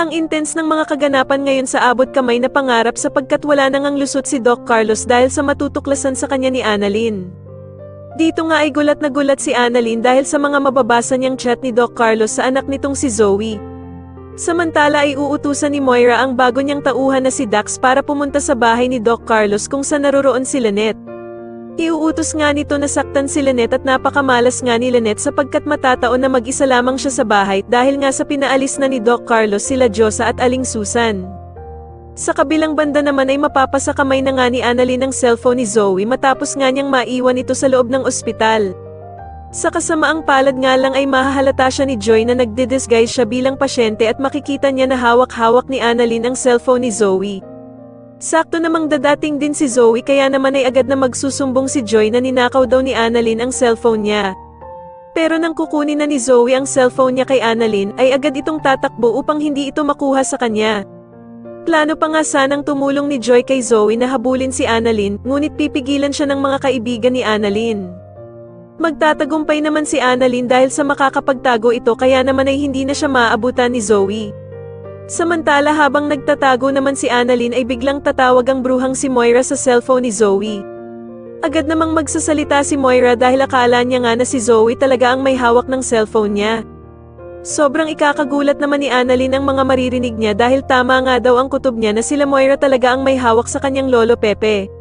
Ang intense ng mga kaganapan ngayon sa abot kamay na pangarap sapagkat wala nang ang lusot si Doc Carlos dahil sa matutuklasan sa kanya ni Annalyn. Dito nga ay gulat na gulat si Annalyn dahil sa mga mababasa niyang chat ni Doc Carlos sa anak nitong si Zoe. Samantala ay uutusan ni Moira ang bago niyang tauhan na si Dax para pumunta sa bahay ni Doc Carlos kung saan naroroon si Lynette. Iuutos nga nito na saktan si Lynette at napakamalas nga ni Lynette sapagkat matataon na mag-isa lamang siya sa bahay dahil nga sa pinaalis na ni Doc Carlos sila Josa at Aling Susan. Sa kabilang banda naman ay mapapasa kamay na nga ni Annalyn ang cellphone ni Zoe matapos nga niyang maiwan ito sa loob ng ospital. Sa kasamaang palad nga lang ay mahahalata siya ni Joy na nagdi-disguise siya bilang pasyente at makikita niya na hawak-hawak ni Annalyn ang cellphone ni Zoe. Sakto namang dadating din si Zoe kaya naman ay agad na magsusumbong si Joy na ninakaw daw ni Annalyn ang cellphone niya. Pero nang kukunin na ni Zoe ang cellphone niya kay Annalyn ay agad itong tatakbo upang hindi ito makuha sa kanya. Plano pa nga sanang tumulong ni Joy kay Zoe na habulin si Annalyn ngunit pipigilan siya ng mga kaibigan ni Annalyn. Magtatagumpay naman si Annalyn dahil sa makakapagtago ito kaya naman ay hindi na siya maabutan ni Zoe. Samantala habang nagtatago naman si Annalyn ay biglang tatawag ang bruhang si Moira sa cellphone ni Zoe. Agad namang magsasalita si Moira dahil akala niya nga na si Zoe talaga ang may hawak ng cellphone niya. Sobrang ikakagulat naman ni Annalyn ang mga maririnig niya dahil tama nga daw ang kutob niya na sila Moira talaga ang may hawak sa kanyang lolo Pepe.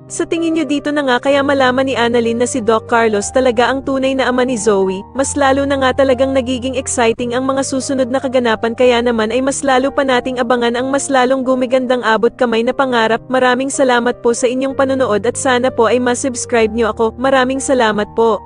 Sa tingin niyo dito na nga kaya malaman ni Annalyn na si Doc Carlos talaga ang tunay na ama ni Zoe, mas lalo na nga talagang nagiging exciting ang mga susunod na kaganapan kaya naman ay mas lalo pa nating abangan ang mas lalong gumigandang abot kamay na pangarap. Maraming salamat po sa inyong panonood at sana po ay masubscribe niyo ako. Maraming salamat po.